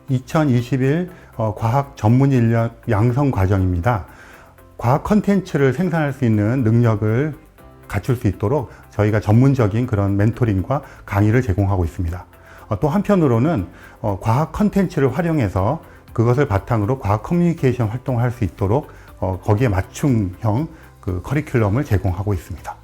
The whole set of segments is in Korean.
2021 과학 전문 인력 양성 과정입니다. 과학 컨텐츠를 생산할 수 있는 능력을 갖출 수 있도록 저희가 전문적인 그런 멘토링과 강의를 제공하고 있습니다. 또 한편으로는 과학 컨텐츠를 활용해서 그것을 바탕으로 과학 커뮤니케이션 활동을 할 수 있도록 거기에 맞춤형 그 커리큘럼을 제공하고 있습니다.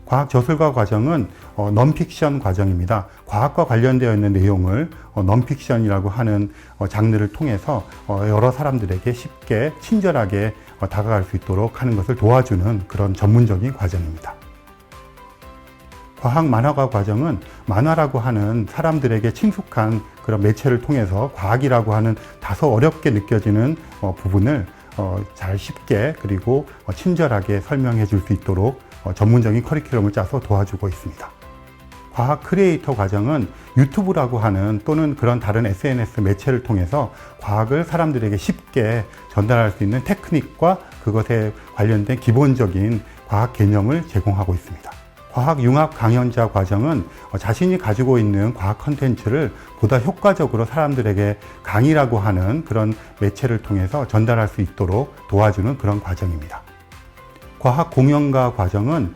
과학 저술가 과정은 넌픽션 과정입니다. 과학과 관련되어 있는 내용을 넌픽션이라고 하는 장르를 통해서 여러 사람들에게 쉽게 친절하게 다가갈 수 있도록 하는 것을 도와주는 그런 전문적인 과정입니다. 과학 만화가 과정은 만화라고 하는 사람들에게 친숙한 그런 매체를 통해서 과학이라고 하는 다소 어렵게 느껴지는 부분을 잘 쉽게 그리고 친절하게 설명해 줄 수 있도록 전문적인 커리큘럼을 짜서 도와주고 있습니다. 과학 크리에이터 과정은 유튜브라고 하는 또는 그런 다른 SNS 매체를 통해서 과학을 사람들에게 쉽게 전달할 수 있는 테크닉과 그것에 관련된 기본적인 과학 개념을 제공하고 있습니다. 과학 융합 강연자 과정은 자신이 가지고 있는 과학 컨텐츠를 보다 효과적으로 사람들에게 강의라고 하는 그런 매체를 통해서 전달할 수 있도록 도와주는 그런 과정입니다. 과학 공연가 과정은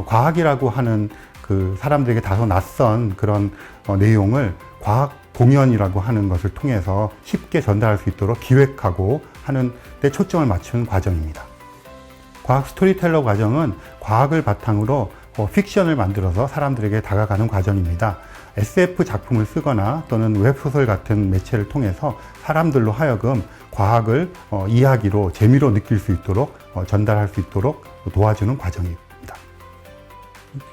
과학이라고 하는 그 사람들에게 다소 낯선 그런 내용을 과학 공연이라고 하는 것을 통해서 쉽게 전달할 수 있도록 기획하고 하는 데 초점을 맞춘 과정입니다. 과학 스토리텔러 과정은 과학을 바탕으로 픽션을 만들어서 사람들에게 다가가는 과정입니다. SF 작품을 쓰거나 또는 웹소설 같은 매체를 통해서 사람들로 하여금 과학을 이야기로 재미로 느낄 수 있도록 전달할 수 있도록 도와주는 과정입니다.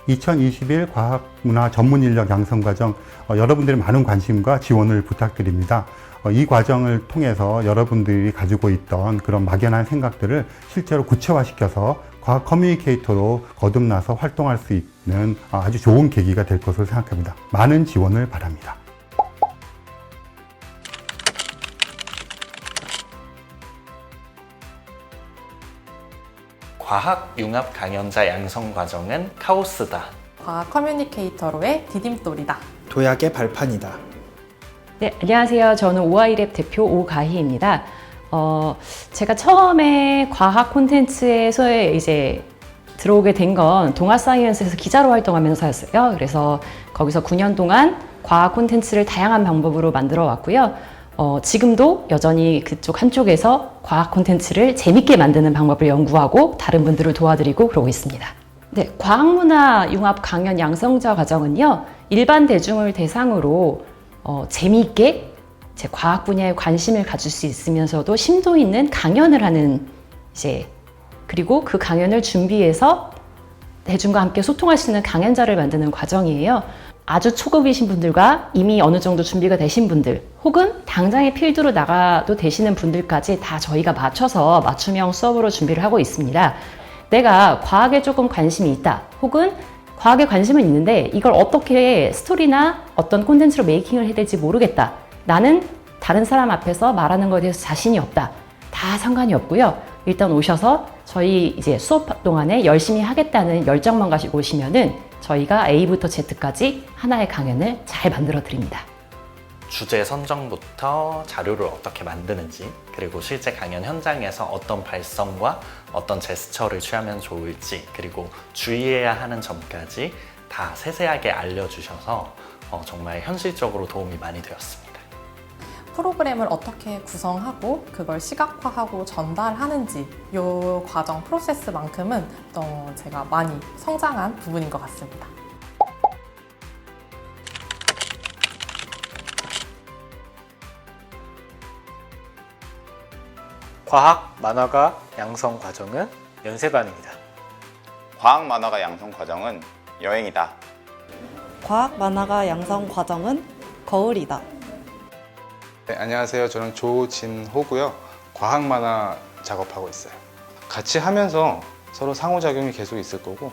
2021 과학문화 전문인력 양성과정 여러분들의 많은 관심과 지원을 부탁드립니다. 이 과정을 통해서 여러분들이 가지고 있던 그런 막연한 생각들을 실제로 구체화시켜서 과학 커뮤니케이터로 거듭나서 활동할 수 있는 아주 좋은 계기가 될 것으로 생각합니다. 많은 지원을 바랍니다. 과학 융합 강연자 양성 과정은 카오스다. 과학 커뮤니케이터로의 디딤돌이다. 도약의 발판이다. 네, 안녕하세요. 저는 오아이랩 대표 오가희입니다. 제가 처음에 과학 콘텐츠에서 이제 들어오게 된 건 동아사이언스에서 기자로 활동하면서였어요. 그래서 거기서 9년 동안 과학 콘텐츠를 다양한 방법으로 만들어 왔고요. 지금도 여전히 그쪽 한쪽에서 과학 콘텐츠를 재밌게 만드는 방법을 연구하고 다른 분들을 도와드리고 그러고 있습니다. 네, 과학문화 융합 강연 양성자 과정은요, 일반 대중을 대상으로 재미있게 제 과학 분야에 관심을 가질 수 있으면서도 심도 있는 강연을 하는 그리고 그 강연을 준비해서 대중과 함께 소통할 수 있는 강연자를 만드는 과정이에요. 아주 초급이신 분들과 이미 어느 정도 준비가 되신 분들 혹은 당장의 필드로 나가도 되시는 분들까지 다 저희가 맞춰서 맞춤형 수업으로 준비를 하고 있습니다. 내가 과학에 조금 관심이 있다 혹은 과학에 관심은 있는데 이걸 어떻게 스토리나 어떤 콘텐츠로 메이킹을 해야 될지 모르겠다. 나는 다른 사람 앞에서 말하는 것에 대해서 자신이 없다. 다 상관이 없고요. 일단 오셔서 저희 이제 수업 동안에 열심히 하겠다는 열정만 가지고 오시면은 저희가 A부터 Z까지 하나의 강연을 잘 만들어 드립니다. 주제 선정부터 자료를 어떻게 만드는지, 그리고 실제 강연 현장에서 어떤 발성과 어떤 제스처를 취하면 좋을지, 그리고 주의해야 하는 점까지 다 세세하게 알려주셔서 정말 현실적으로 도움이 많이 되었습니다. 프로그램을 어떻게 구성하고 그걸 시각화하고 전달하는지 이 과정 프로세스만큼은 제가 많이 성장한 부분인 것 같습니다. 과학 만화가 양성 과정은 연세반입니다. 과학 만화가 양성 과정은 여행이다. 과학 만화가 양성 과정은 거울이다. 네, 안녕하세요. 저는 조진호고요. 과학 만화 작업하고 있어요. 같이 하면서 서로 상호작용이 계속 있을 거고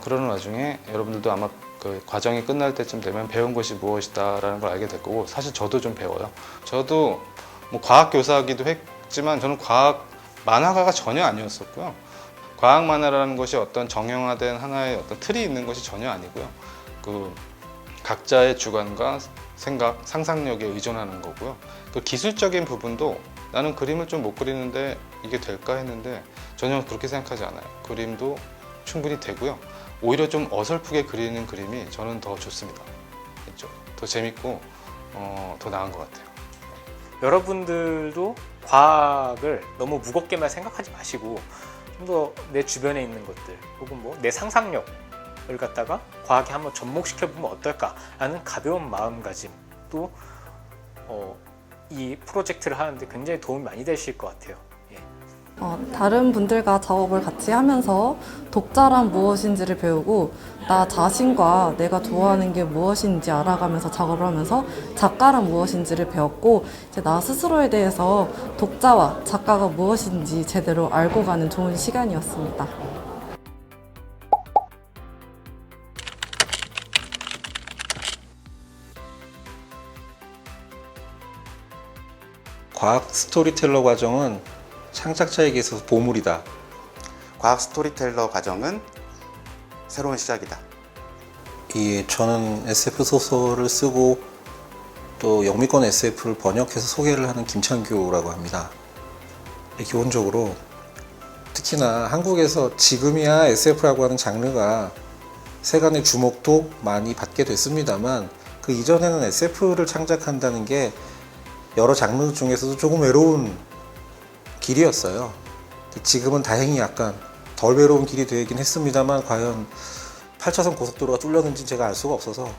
그러는 와중에 여러분들도 아마 그 과정이 끝날 때쯤 되면 배운 것이 무엇이다라는 걸 알게 될 거고, 사실 저도 좀 배워요. 저도 뭐 과학 교사이기도 했지만 저는 과학 만화가가 전혀 아니었었고요. 과학 만화라는 것이 어떤 정형화된 하나의 어떤 틀이 있는 것이 전혀 아니고요. 각자의 주관과 생각, 상상력에 의존하는 거고요. 그 기술적인 부분도 나는 그림을 좀 못 그리는데 이게 될까 했는데 전혀 그렇게 생각하지 않아요. 그림도 충분히 되고요. 오히려 좀 어설프게 그리는 그림이 저는 더 좋습니다. 그렇죠? 더 재밌고 더 나은 것 같아요. 여러분들도 과학을 너무 무겁게만 생각하지 마시고 좀 더 내 주변에 있는 것들 혹은 뭐 내 상상력을 갖다가 과학에 한번 접목시켜 보면 어떨까라는 가벼운 마음가짐도 이 프로젝트를 하는데 굉장히 도움이 많이 되실 것 같아요. 예. 다른 분들과 작업을 같이 하면서 독자란 무엇인지를 배우고 나 자신과 내가 좋아하는 게 무엇인지 알아가면서 작업을 하면서 작가란 무엇인지를 배웠고 이제 나 스스로에 대해서 독자와 작가가 무엇인지 제대로 알고 가는 좋은 시간이었습니다. 과학 스토리텔러 과정은 창작자에게 있어서 보물이다. 과학 스토리텔러 과정은 새로운 시작이다. 저는 SF 소설을 쓰고 또 영미권 SF를 번역해서 소개를 하는 김창규라고 합니다. 기본적으로 특히나 한국에서 지금이야 SF라고 하는 장르가 세간의 주목도 많이 받게 됐습니다만 그 이전에는 SF를 창작한다는 게 여러 장르 중에서도 조금 외로운 길이었어요. 지금은 다행히 약간 덜 외로운 길이 되긴 했습니다만 과연 8차선 고속도로가 뚫렸는지 제가 알 수가 없어서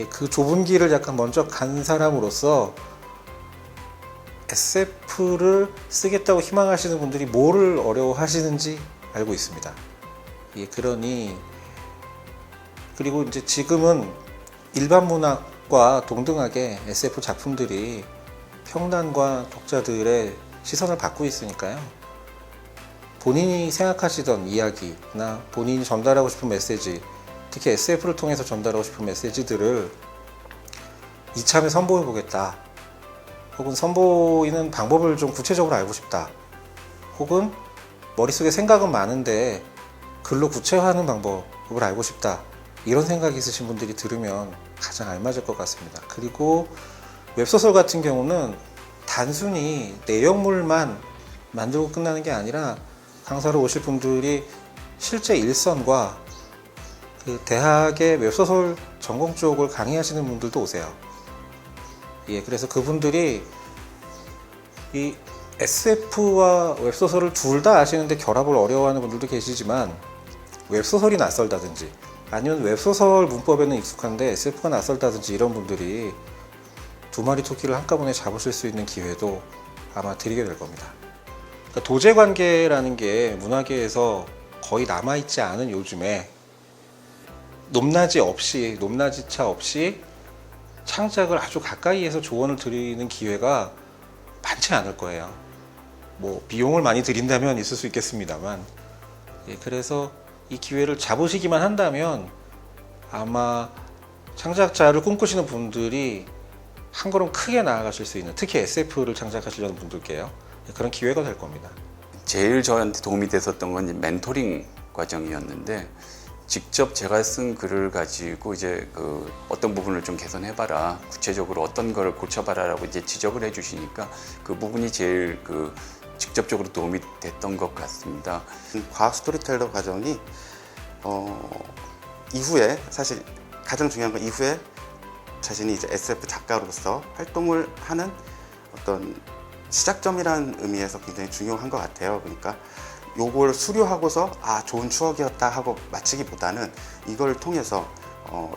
그 좁은 길을 약간 먼저 간 사람으로서 SF를 쓰겠다고 희망하시는 분들이 뭐를 어려워하시는지 알고 있습니다. 그러니 그리고 이제 지금은 일반 문학과 동등하게 SF 작품들이 평단과 독자들의 시선을 받고 있으니까요. 본인이 생각하시던 이야기나 본인이 전달하고 싶은 메시지, 특히 SF를 통해서 전달하고 싶은 메시지들을 이참에 선보여 보겠다. 혹은 선보이는 방법을 좀 구체적으로 알고 싶다. 혹은 머릿속에 생각은 많은데 글로 구체화하는 방법을 알고 싶다. 이런 생각이 있으신 분들이 들으면 가장 알맞을 것 같습니다. 그리고 웹소설 같은 경우는 단순히 내용물만 만들고 끝나는 게 아니라 강사로 오실 분들이 실제 일선과 그 대학의 웹소설 전공 쪽을 강의하시는 분들도 오세요. 그래서 그분들이 이 SF와 웹소설을 둘 다 아시는데 결합을 어려워하는 분들도 계시지만 웹소설이 낯설다든지 아니면 웹소설 문법에는 익숙한데 SF가 낯설다든지 이런 분들이 두 마리 토끼를 한꺼번에 잡으실 수 있는 기회도 아마 드리게 될 겁니다. 그러니까 도제관계라는 게 문화계에서 거의 남아있지 않은 요즘에 높낮이차 없이 창작을 아주 가까이에서 조언을 드리는 기회가 많지 않을 거예요. 뭐 비용을 많이 들인다면 있을 수 있겠습니다만 그래서 이 기회를 잡으시기만 한다면 아마 창작자를 꿈꾸시는 분들이 한 걸음 크게 나아가실 수 있는, 특히 SF를 창작하시려는 분들께요, 그런 기회가 될 겁니다. 제일 저한테 도움이 됐었던 건 이제 멘토링 과정이었는데, 직접 제가 쓴 글을 가지고 이제 어떤 부분을 좀 개선해봐라, 구체적으로 어떤 걸 고쳐봐라라고 이제 지적을 해주시니까 그 부분이 제일 직접적으로 도움이 됐던 것 같습니다. 과학 스토리텔러 과정이 이후에 사실 가장 중요한 건 이후에 자신이 이제 SF 작가로서 활동을 하는 어떤 시작점이라는 의미에서 굉장히 중요한 것 같아요. 그러니까 요걸 수료하고서 좋은 추억이었다 하고 마치기보다는 이걸 통해서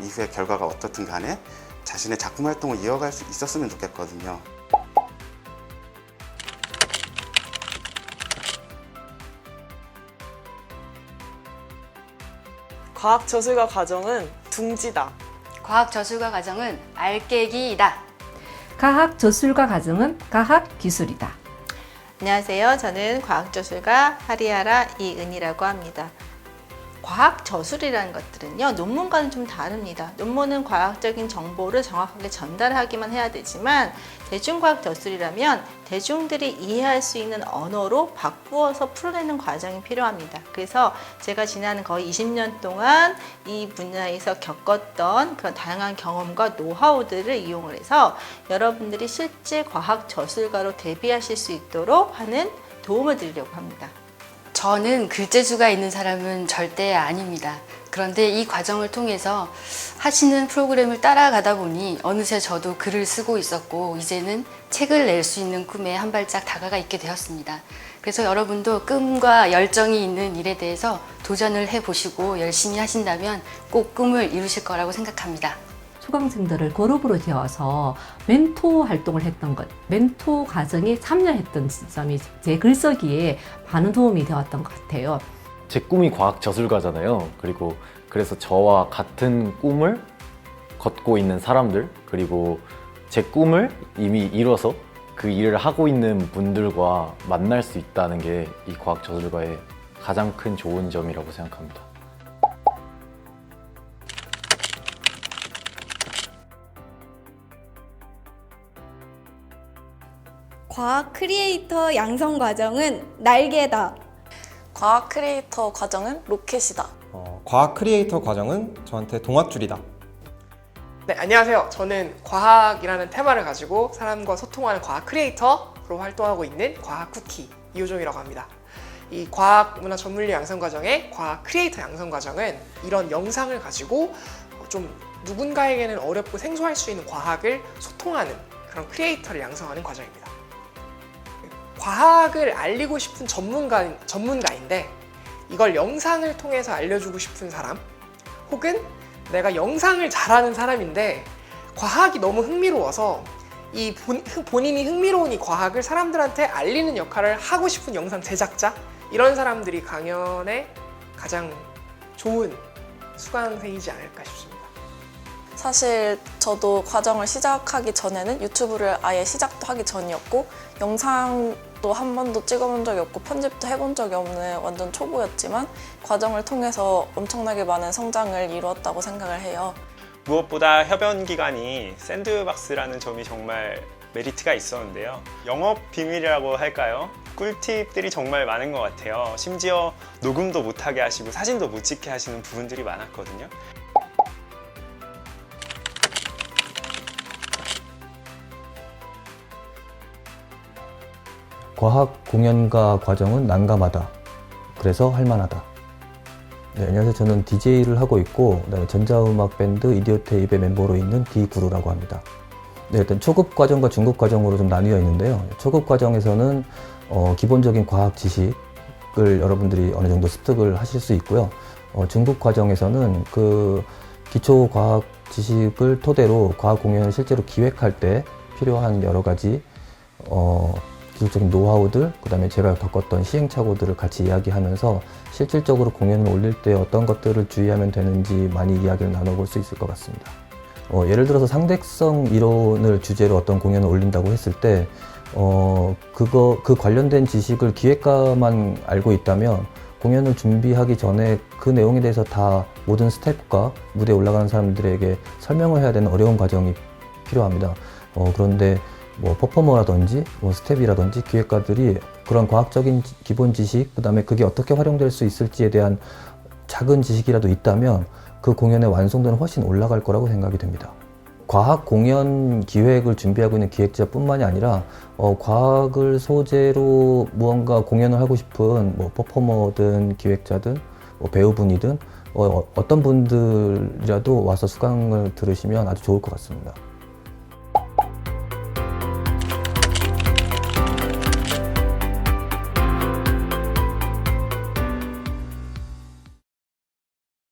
이후에 결과가 어떻든 간에 자신의 작품 활동을 이어갈 수 있었으면 좋겠거든요. 과학 저술가 과정은 둥지다. 과학 저술가 과정은 알깨기이다. 과학 저술가 과정은 과학 기술이다. 안녕하세요. 저는 과학 저술가 하리하라 이은이라고 합니다. 과학 저술이라는 것들은요, 논문과는 좀 다릅니다. 논문은 과학적인 정보를 정확하게 전달하기만 해야 되지만 대중과학 저술이라면 대중들이 이해할 수 있는 언어로 바꾸어서 풀어내는 과정이 필요합니다. 그래서 제가 지난 거의 20년 동안 이 분야에서 겪었던 그런 다양한 경험과 노하우들을 이용을 해서 여러분들이 실제 과학 저술가로 데뷔하실 수 있도록 하는 도움을 드리려고 합니다. 저는 글재주가 있는 사람은 절대 아닙니다. 그런데 이 과정을 통해서 하시는 프로그램을 따라가다 보니 어느새 저도 글을 쓰고 있었고 이제는 책을 낼 수 있는 꿈에 한 발짝 다가가 있게 되었습니다. 그래서 여러분도 꿈과 열정이 있는 일에 대해서 도전을 해보시고 열심히 하신다면 꼭 꿈을 이루실 거라고 생각합니다. 수강생들을 그룹으로 재워서 멘토 활동을 했던 것, 멘토 과정에 참여했던 점이 제 글쓰기에 많은 도움이 되었던 것 같아요. 제 꿈이 과학 저술가잖아요. 그래서 저와 같은 꿈을 걷고 있는 사람들, 그리고 제 꿈을 이미 이뤄서 그 일을 하고 있는 분들과 만날 수 있다는 게 이 과학 저술가의 가장 큰 좋은 점이라고 생각합니다. 과학 크리에이터 양성 과정은 날개다. 과학 크리에이터 과정은 로켓이다. 과학 크리에이터 과정은 저한테 동학줄이다. 네, 안녕하세요. 저는 과학이라는 테마를 가지고 사람과 소통하는 과학 크리에이터로 활동하고 있는 과학 쿠키 이효정이라고 합니다. 이 과학 문화 전문료 양성 과정의 과학 크리에이터 양성 과정은 이런 영상을 가지고 좀 누군가에게는 어렵고 생소할 수 있는 과학을 소통하는 그런 크리에이터를 양성하는 과정입니다. 과학을 알리고 싶은 전문가인데 이걸 영상을 통해서 알려주고 싶은 사람, 혹은 내가 영상을 잘하는 사람인데 과학이 너무 흥미로워서 본인이 흥미로운 이 과학을 사람들한테 알리는 역할을 하고 싶은 영상 제작자, 이런 사람들이 강연에 가장 좋은 수강생이지 않을까 싶습니다. 사실 저도 과정을 시작하기 전에는 유튜브를 아예 시작도 하기 전이었고 영상도 한 번도 찍어본 적이 없고 편집도 해본 적이 없는 완전 초보였지만 과정을 통해서 엄청나게 많은 성장을 이루었다고 생각을 해요. 무엇보다 협연 기관이 샌드박스라는 점이 정말 메리트가 있었는데요. 영업 비밀이라고 할까요? 꿀팁들이 정말 많은 것 같아요. 심지어 녹음도 못하게 하시고 사진도 못 찍게 하시는 부분들이 많았거든요. 과학 공연가 과정은 난감하다. 그래서 할만하다. 네, 안녕하세요. 저는 DJ를 하고 있고 그다음에 전자음악 밴드 이디오테이프의 멤버로 있는 디구루라고 합니다. 네, 일단 초급 과정과 중급 과정으로 좀 나뉘어 있는데요. 초급 과정에서는 기본적인 과학 지식을 여러분들이 어느 정도 습득을 하실 수 있고요. 중급 과정에서는 그 기초 과학 지식을 토대로 과학 공연을 실제로 기획할 때 필요한 여러 가지 기술적인 노하우들, 그 다음에 제가 겪었던 시행착오들을 같이 이야기하면서 실질적으로 공연을 올릴 때 어떤 것들을 주의하면 되는지 많이 이야기를 나눠볼 수 있을 것 같습니다. 예를 들어서 상대성 이론을 주제로 어떤 공연을 올린다고 했을 때 그 관련된 지식을 기획가만 알고 있다면 공연을 준비하기 전에 그 내용에 대해서 다 모든 스태프과 무대에 올라가는 사람들에게 설명을 해야 되는 어려운 과정이 필요합니다. 그런데 퍼포머라든지 스텝이라든지 기획가들이 그런 과학적인 기본 지식, 그 다음에 그게 어떻게 활용될 수 있을지에 대한 작은 지식이라도 있다면 그 공연의 완성도는 훨씬 올라갈 거라고 생각이 됩니다. 과학 공연 기획을 준비하고 있는 기획자뿐만이 아니라 과학을 소재로 무언가 공연을 하고 싶은 퍼포머든 기획자든 배우분이든 어떤 분들이라도 와서 수강을 들으시면 아주 좋을 것 같습니다.